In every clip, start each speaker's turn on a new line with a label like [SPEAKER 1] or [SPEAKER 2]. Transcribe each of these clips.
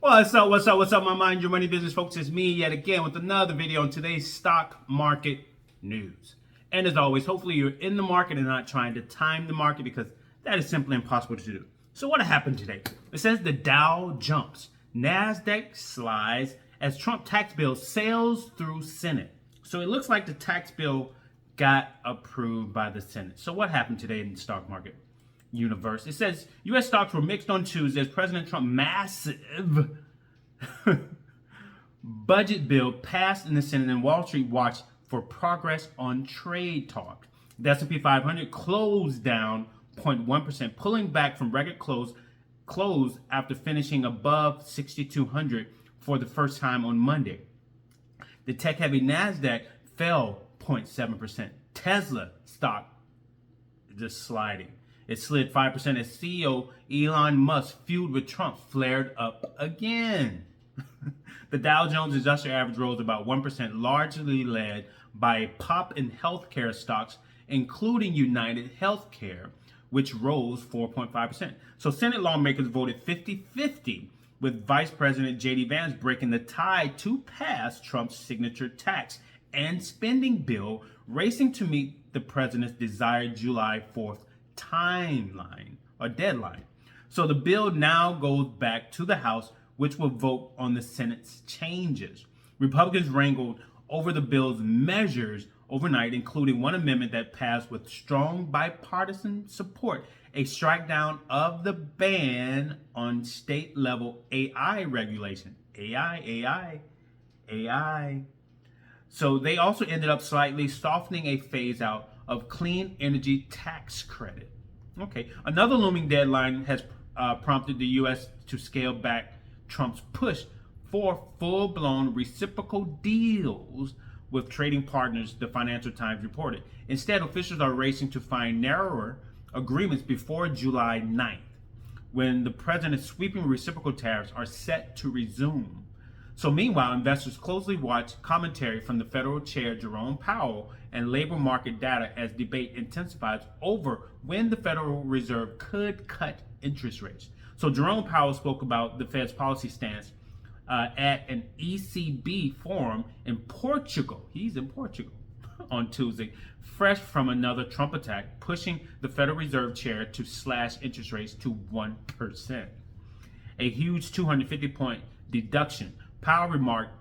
[SPEAKER 1] What's up, my Mind Your Money business folks? It's me yet again with another video on today's stock market news. And as always, hopefully you're in the market and not trying to time the market because that is simply impossible to do. So what happened today? It says the Dow jumps, Nasdaq slides as Trump tax bill sails through Senate. So it looks like the tax bill got approved by the Senate. So what happened today in the stock market universe? It says U.S. stocks were mixed on Tuesday as President Trump's massive budget bill passed in the Senate, and Wall Street watched for progress on trade talk. The S&P 500 closed down 0.1%, pulling back from record close after finishing above 6,200 for the first time on Monday. The tech-heavy Nasdaq fell 0.7%. Tesla stock just sliding. It slid 5% as CEO Elon Musk feud with Trump flared up again. The Dow Jones Industrial Average rose about 1%, largely led by a pop in healthcare stocks, including United Healthcare, which rose 4.5%. So Senate lawmakers voted 50-50, with Vice President J.D. Vance breaking the tie to pass Trump's signature tax and spending bill, racing to meet the president's desired July 4th timeline or deadline. So the bill now goes back to the House, which will vote on the Senate's changes. Republicans wrangled over the bill's measures overnight, including one amendment that passed with strong bipartisan support, a strike down of the ban on state-level AI regulation. AI. So they also ended up slightly softening a phase-out of clean energy tax credit. Okay, another looming deadline has prompted the U.S. to scale back Trump's push for full-blown reciprocal deals with trading partners, the Financial Times reported. Instead, officials are racing to find narrower agreements before July 9th, when the president's sweeping reciprocal tariffs are set to resume. So meanwhile, investors closely watch commentary from the federal chair Jerome Powell and labor market data as debate intensifies over when the Federal Reserve could cut interest rates. So Jerome Powell spoke about the Fed's policy stance at an ECB forum in Portugal. He's in Portugal on Tuesday, fresh from another Trump attack, pushing the Federal Reserve chair to slash interest rates to 1%. A huge 250-point deduction. Powell remarked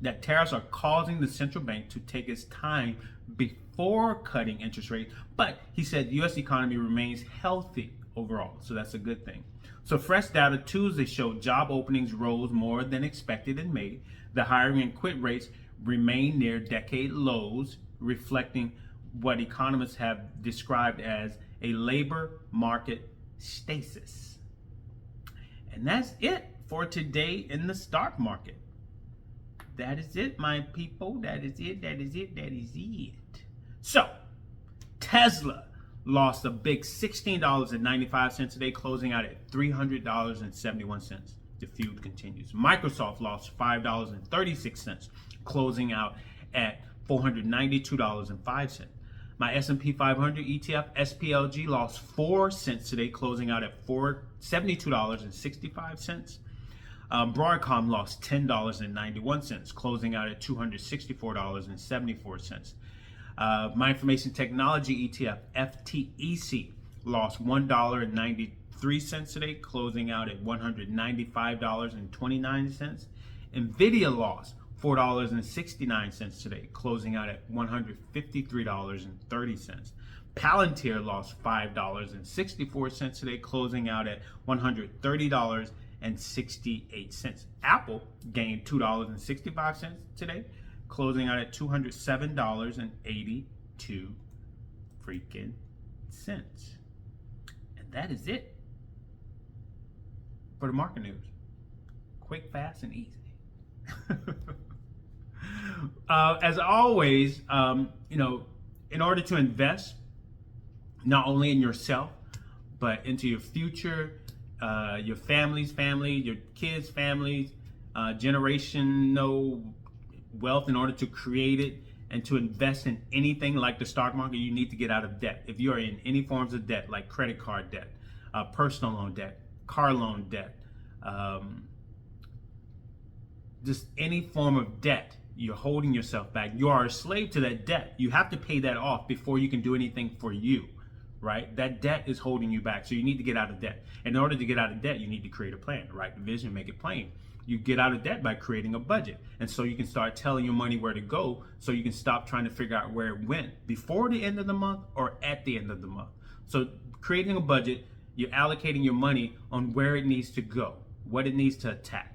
[SPEAKER 1] that tariffs are causing the central bank to take its time before cutting interest rates, but he said the U.S. economy remains healthy overall, so that's a good thing. So fresh data Tuesday showed job openings rose more than expected in May. The hiring and quit rates remain near decade lows, reflecting what economists have described as a labor market stasis. And that's it for today in the stock market. That is it, my people. That is it. So, Tesla lost a big $16.95 today, closing out at $300.71. The feud continues. Microsoft lost $5.36, closing out at $492.05. My S&P 500 ETF SPLG lost 4 cents today, closing out at $72.65. Broadcom lost $10.91, closing out at $264.74. My information technology ETF FTEC lost $1.93 today, closing out at $195.29. Nvidia lost $4.69 today, closing out at $153.30. Palantir lost $5.64 today, closing out at $130.68. Apple gained $2.65 today, closing out at $207.82 freaking cents. And that is it for the market news. Quick, fast, and easy. As always, in order to invest not only in yourself, but into your future, your family's family, your kids' families, generational wealth, in order to create it and to invest in anything like the stock market, you need to get out of debt. If you are in any forms of debt, like credit card debt, personal loan debt, car loan debt, just any form of debt, you're holding yourself back. You are a slave to that debt. You have to pay that off before you can do anything for you, right? That debt is holding you back. So you need to get out of debt. In order to get out of debt, you need to create a plan, write the vision, make it plain. You get out of debt by creating a budget. And so you can start telling your money where to go, so you can stop trying to figure out where it went before the end of the month or at the end of the month. So creating a budget, you're allocating your money on where it needs to go, what it needs to attack.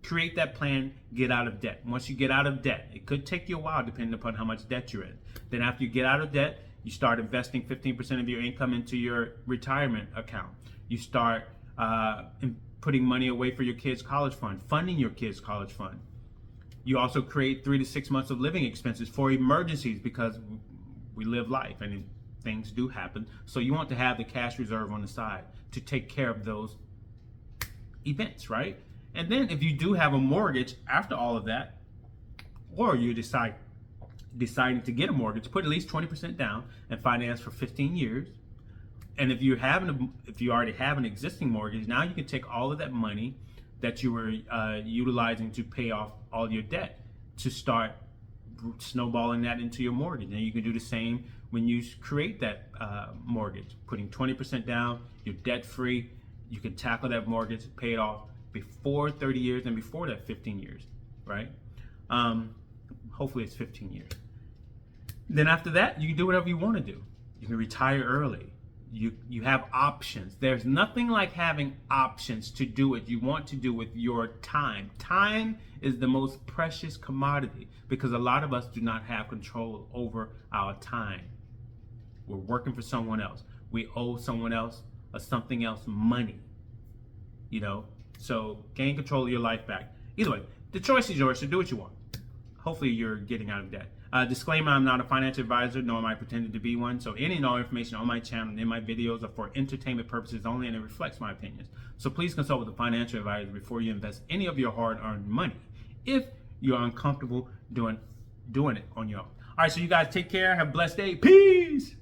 [SPEAKER 1] Create that plan, get out of debt. Once you get out of debt, it could take you a while depending upon how much debt you're in. Then after you get out of debt, you start investing 15% of your income into your retirement account. You start putting money away for your kids' college fund, funding your kids' college fund. You also create 3 to 6 months of living expenses for emergencies, because we live life and things do happen. So you want to have the cash reserve on the side to take care of those events, right? And then if you do have a mortgage after all of that, or you deciding to get a mortgage, put at least 20% down and finance for 15 years. And if you already have an existing mortgage, now you can take all of that money that you were utilizing to pay off all your debt to start snowballing that into your mortgage. And you can do the same when you create that mortgage, putting 20% down, you're debt free. You can tackle that mortgage, pay it off before 30 years and before that 15 years, right? Hopefully it's 15 years. Then after that, you can do whatever you want to do. You can retire early. You have options. There's nothing like having options to do what you want to do with your time. Time is the most precious commodity, because a lot of us do not have control over our time. We're working for someone else. We owe someone else or something else money, so gain control of your life back. Either way, the choice is yours, so do what you want. Hopefully you're getting out of debt. Disclaimer, I'm not a financial advisor, nor am I pretending to be one. So any and all information on my channel and in my videos are for entertainment purposes only, and it reflects my opinions. So please consult with a financial advisor before you invest any of your hard-earned money, if you're uncomfortable doing it on your own. All right, so you guys take care. Have a blessed day. Peace.